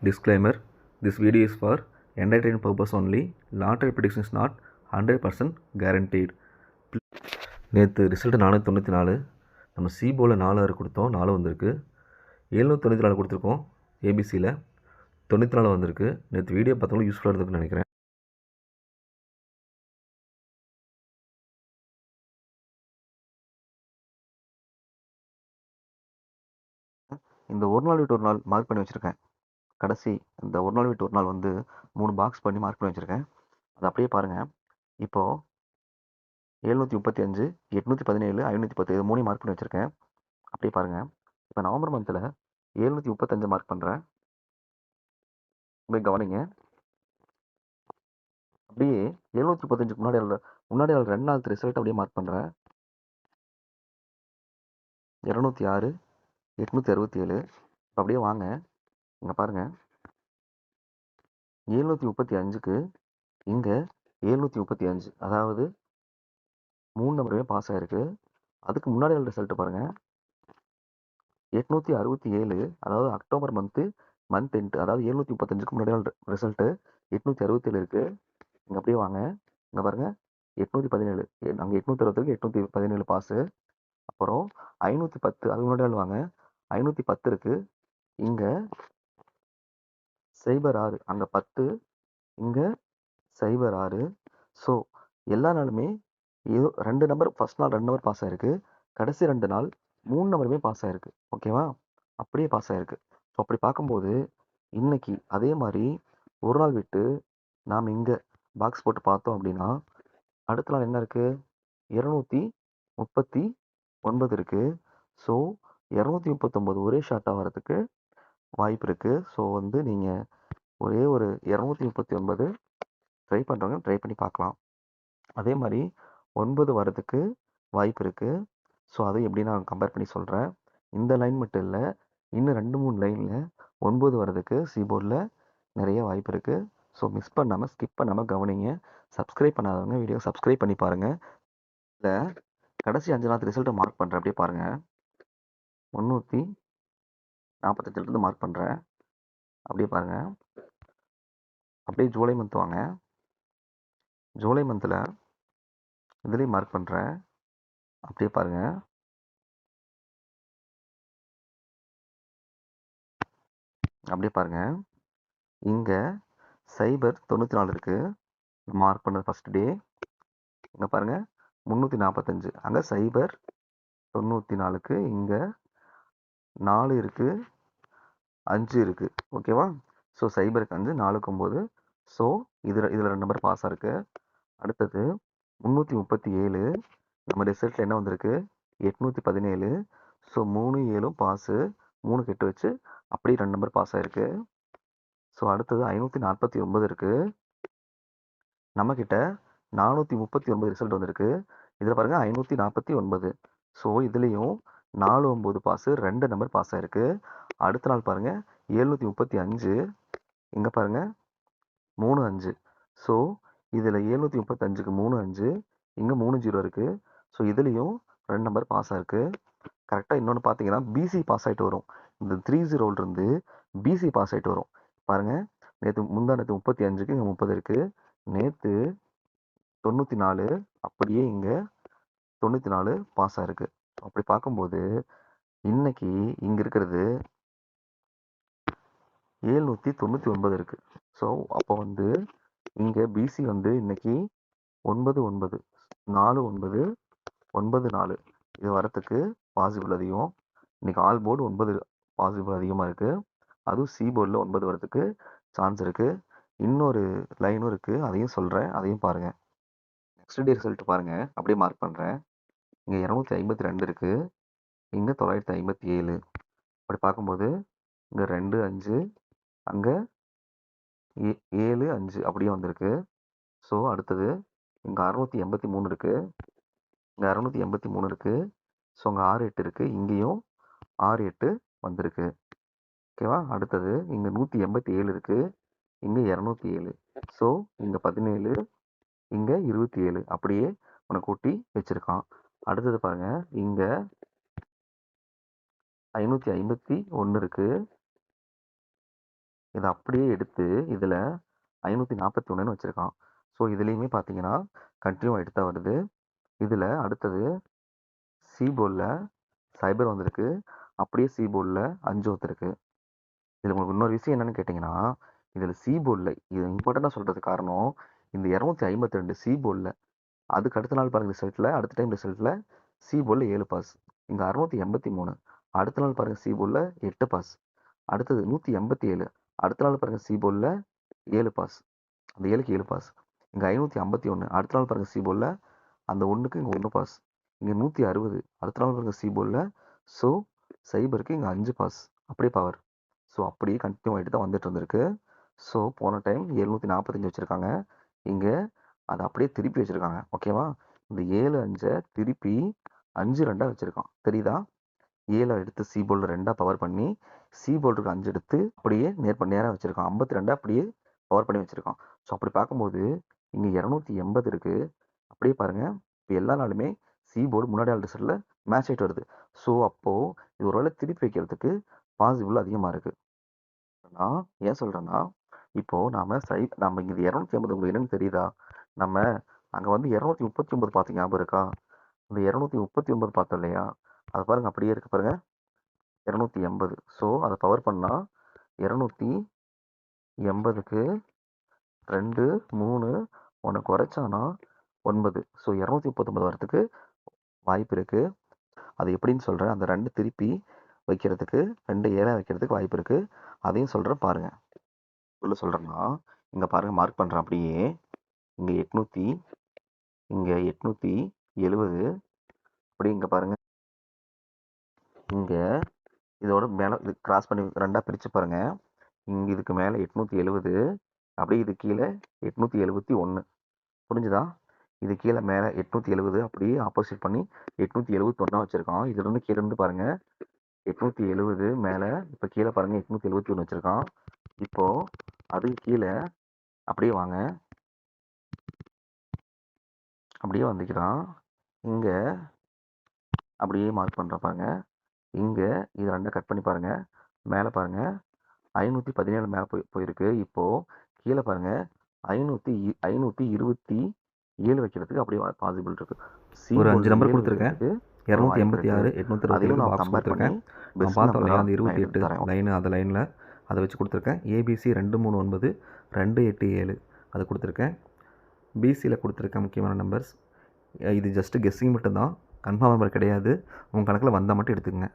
Disclaimer: This video is for entertainment purpose only. Lottery prediction is not 100% guaranteed. நேற்று result 494. நம்ம சிபோவில் 4 கொடுத்தோம், 4 வந்திருக்கு. 794 கொடுத்துருக்கோம் ஏபிசியில், 94 வந்திருக்கு. நேற்று வீடியோ பார்த்தவங்களும் யூஸ்ஃபுல்லாக இருந்திருக்குன்னு நினைக்கிறேன். இந்த ஒரு நாள் விட்டு ஒரு நாள் மார்க் பண்ணி வச்சுருக்கேன். கடைசி இந்த ஒரு நாள் விட்டு ஒரு நாள் வந்து 3 பாக்ஸ் பண்ணி மார்க் பண்ணி வச்சுருக்கேன். அதை அப்படியே பாருங்கள். இப்போது 735, 817, 510 இது 3 மார்க் பண்ணி வச்சுருக்கேன். அப்படியே பாருங்கள். இப்போ நவம்பர் மந்தில் 735 மார்க் பண்ணுறேன். போய் கவனிங்க. அப்படியே 735க்கு முன்னாடி 2 நாள் ரிசல்ட் அப்படியே மார்க் பண்ணுறேன். 206, 867. அப்படியே வாங்க, இங்கே பாருங்கள். 735க்கு இங்கே 735, அதாவது 3 நம்பருமே பாஸ் ஆகிருக்கு. அதுக்கு முன்னாடி ரிசல்ட்டு பாருங்கள். 867, அதாவது அக்டோபர் மந்த் எண்ட், அதாவது 735க்கு முன்னாடி ரிசல்ட்டு 867 இருக்குது. இங்கே அப்படியே வாங்க, இங்கே பாருங்கள். 817, அங்கே 860க்கு 817 பாஸு. அப்புறம் 510, அது முன்னாடி வாங்க. 510 இருக்குது. இங்கே 06, அங்கே 10, இங்கே 06. ஸோ எல்லா நாளுமே ஏதோ 2 நம்பர், ஃபர்ஸ்ட் நாள் 2 நம்பர் பாஸ் ஆகிருக்கு. கடைசி 2 நாள் 3 நம்பருமே பாஸ் ஆகிருக்கு. ஓகேவா? அப்படியே பாஸ் ஆகிருக்கு. ஸோ அப்படி பார்க்கும்போது இன்னைக்கு அதே மாதிரி ஒரு நாள் விட்டு நாம் இங்கே பாக்ஸ் போட்டு பார்த்தோம் அப்படின்னா, அடுத்த நாள் என்ன இருக்குது? 239 இருக்குது. ஸோ 239 ஒரே ஷார்ட்டாக வரதுக்கு வாய்ப்பு இருக்குது. ஸோ வந்து நீங்கள் ஒரே ஒரு 239 ட்ரை பண்ணுறவங்க ட்ரை பண்ணி பார்க்கலாம். அதே மாதிரி 9 வரதுக்கு வாய்ப்பு இருக்குது. ஸோ அதை எப்படி நான் கம்பேர் பண்ணி சொல்கிறேன். இந்த லைன் மட்டும் இல்லை, இன்னும் 2-3 லைனில் 9 வரதுக்கு சிபோர்டில் நிறைய வாய்ப்பு இருக்குது. ஸோ மிஸ் பண்ணாமல், ஸ்கிப் பண்ணாமல் கவனிங்க. சப்ஸ்கிரைப் பண்ணாதவங்க வீடியோ சப்ஸ்கிரைப் பண்ணி பாருங்கள். இல்லை, கடைசி 5 நாள் ரிசல்ட்டை மார்க் பண்ணுறேன். அப்படியே பாருங்கள். 345 மார்க் பண்ணுறேன். அப்படியே பாருங்கள். அப்படியே ஜூலை மந்த் வாங்க. ஜூலை மந்தில் இதுலேயும் மார்க் பண்ணுறேன். அப்படியே பாருங்கள். அப்படியே பாருங்கள். இங்கே 094 இருக்குது. மார்க் பண்ணது ஃபஸ்ட் டே. இங்கே பாருங்கள் 345, அங்கே 094க்கு இங்கே 4 இருக்குது, 5 இருக்குது. ஓகேவா? ஸோ 0க்கு 5, 4க்கு 9. ஸோ இதில் 2 நம்பர் பாஸாக இருக்குது. அடுத்தது 337, நம்ம ரிசல்ட்டில் என்ன வந்திருக்கு? 817. ஸோ 3, 7 பாஸு, 3 கெட்டு வச்சு அப்படியே 2 நம்பர் பாஸ் ஆகிருக்கு. ஸோ அடுத்தது 549 இருக்குது. நம்மக்கிட்ட 439 ரிசல்ட் வந்திருக்கு. இதில் பாருங்கள் 549. ஸோ இதுலேயும் 4, 9 பாஸு, 2 நம்பர் பாஸ் ஆகிருக்கு. அடுத்த நாள் பாருங்கள் 735, இங்கே பாருங்கள் 3, 5. ஸோ இதில் 735க்கு 3, 5, இங்கே 3, 0 இருக்குது. ஸோ இதுலேயும் 2 நம்பர் பாஸ் ஆகிருக்கு. கரெக்டாக இன்னொன்று பார்த்தீங்கன்னா பிசி பாஸ் ஆகிட்டு வரும். இந்த 30இருந்து பிசி பாஸ் ஆகிட்டு வரும். பாருங்கள், நேற்று நேற்று 35க்கு இங்கே 30 இருக்குது. நேற்று 94, அப்படியே இங்கே 94 பாஸ் ஆகிருக்கு. அப்படி பார்க்கும்போது இன்னைக்கு இங்கே இருக்கிறது 799 இருக்குது. ஸோ அப்போ வந்து இங்கே பிசி வந்து இன்னைக்கு 99, 49, 94 இது வரத்துக்கு பாசிபிள் அதிகம். இன்னைக்கு ஆல் போர்டு 9 பாசிபிள் அதிகமாக இருக்குது. அதுவும் சி போர்டில் 9 வரதுக்கு சான்ஸ் இருக்குது. இன்னொரு லைனும் இருக்குது, அதையும் சொல்கிறேன், அதையும் பாருங்கள். நெக்ஸ்ட் டே ரிசல்ட் பாருங்கள். அப்படியே மார்க் பண்ணுறேன். இங்கே 252 இருக்குது, இங்கே 957. அப்படி பார்க்கும்போது இங்கே 2, 5, அங்கே 7, 5 அப்படியே வந்திருக்கு. ஸோ அடுத்தது இங்கே 683 இருக்குது, இங்கே 683 இருக்குது. ஸோ அங்கே 6, 8 இருக்குது, இங்கேயும் 6, 8 வந்திருக்கு. ஓகேவா? அடுத்தது இங்கே 187 இருக்குது, இங்கே 207. ஸோ இங்கே 17, இங்கே 27 அப்படியே உனக்கு கூட்டி வச்சுருக்கான். அடுத்தது பாருங்கள், இங்கே 551 இருக்குது, இதை அப்படியே எடுத்து இதில் 541ன்னு வச்சுருக்கான். ஸோ இதுலேயுமே பார்த்தீங்கன்னா கண்டினியூ ஆகிட்டு தான் வருது. இதில் அடுத்தது சி போர்டில் சைபர் வந்திருக்கு, அப்படியே சி போர்டில் 5 வந்துருக்கு. இதில் உங்களுக்கு இன்னொரு விஷயம் என்னென்னு கேட்டிங்கன்னா, இதில் சி போர்டில் இது இம்பார்ட்டண்ட்டாக சொல்கிறதுக்கு காரணம், இந்த 252 சி போர்டில் அதுக்கு அடுத்த நாள் பாருங்கள் ரிசல்ட்டில், அடுத்த டைம் ரிசல்ட்டில் சி போர்டில் 7 பாஸ். இங்கே 683 அடுத்த நாள் பாருங்கள் சி போர்டில் 8 பாஸ். அடுத்தது 187 அடுத்த நாள் பாருங்கள் சி போர்டில் 7 பாஸ். அந்த 7க்கு 7 பாஸ். இங்கே 551 அடுத்த நாள் பாருங்கள் சி போர்டில் அந்த 1க்கு இங்கே 1 பாஸ். இங்கே 160 அடுத்த நாள் பாருங்கள் சி போர்டில். ஸோ சைபருக்கு இங்கே 5 பாஸ். அப்படியே பவர். ஸோ அப்படியே கண்டினியூ ஆகிட்டு தான் வந்துட்டு இருந்திருக்கு. ஸோ போன டைம் 745 வச்சுருக்காங்க, இங்கே அதை அப்படியே திருப்பி வச்சுருக்காங்க. ஓகேவா? இந்த 7 5 திருப்பி 5 2 வச்சுருக்கான். தெரியுதா? 7 எடுத்து சி போர்டில் 2 பவர் பண்ணி சி போர்டுக்கு 5 எடுத்து அப்படியே நேராக வச்சுருக்கான். 52 அப்படியே பவர் பண்ணி வச்சுருக்கான். ஸோ அப்படி பார்க்கும்போது இங்கே 280 இருக்குது. அப்படியே பாருங்கள், இப்போ எல்லா நாளுமே சி போர்டு முன்னாடி ஆள் ரிசல்ட்டில் மேட்ச் ஆகிட்டு வருது. ஸோ அப்போது இது ஒரு வேளை திருப்பி வைக்கிறதுக்கு பாசிபிள் அதிகமாக இருக்குது. நான் ஏன் சொல்கிறேன்னா, இப்போது நம்ம இங்கே 280 உங்களுக்கு என்னென்னு தெரியுதா? நம்ம அங்கே வந்து 239 பார்த்து ஞாபகம் இருக்கா? இந்த 239 பார்த்தோம் இல்லையா? அதை பாருங்கள் அப்படியே இருக்குது பாருங்கள், 280. ஸோ அதை பவர் பண்ணால் 280க்கு 2 3 ஒன்று குறைச்சானா 9. ஸோ 239 வரத்துக்கு வாய்ப்பு இருக்குது. அது எப்படின்னு சொல்கிறேன். அந்த 2 திருப்பி வைக்கிறதுக்கு 2 7 வைக்கிறதுக்கு வாய்ப்பு இருக்குது. அதையும் சொல்கிறேன் பாருங்கள். உள்ள சொல்கிறேன்னா, இங்கே பாருங்கள் மார்க் பண்ணுறேன் அப்படியே. இங்கே 800, இங்கே 870, அப்படி இங்கே பாருங்கள், இங்கே இதோட மேலே இது கிராஸ் பண்ணி 2ஆக பிரித்து பாருங்கள். இங்கே இதுக்கு மேலே 870, அப்படியே இது கீழே 871. புரிஞ்சுதா? இது கீழே மேலே 870 அப்படியே ஆப்போசிட் பண்ணி 871 வச்சுருக்கான். இதுலேருந்து கீழே இருந்து பாருங்கள் 870 மேலே, இப்போ கீழே பாருங்கள் 871 வச்சுருக்கான். இப்போது அதுக்கு கீழே அப்படியே வாங்க, அப்படியே வந்துக்கிறான். இங்கே அப்படியே மார்க் பண்ணுற பாருங்க. இங்கே இது 2 கட் பண்ணி பாருங்கள். மேலே பாருங்கள் 517 மேலே போயிருக்கு. இப்போது கீழே பாருங்கள் 527 வைக்கிறதுக்கு அப்படியே பாசிபிள் இருக்குது. ஒரு 5 நம்பர் கொடுத்துருக்கேன். 286 820 நான் கம்பேர் பண்ணி நான் பார்த்தோம் இல்லையா, அந்த 28 லைனு, அந்த லைனில் அதை வச்சு கொடுத்துருக்கேன். ஏபிசி 239 287 அதை கொடுத்துருக்கேன். பிசியில் கொடுத்துருக்கேன் முக்கியமான நம்பர்ஸ். இது ஜஸ்ட்டு கெஸ்ஸிங் மட்டும்தான், கன்ஃபார்ம் நம்பர் கிடையாது. உங்கள் கணக்கில் வந்தால் மட்டும் எடுத்துக்கங்க.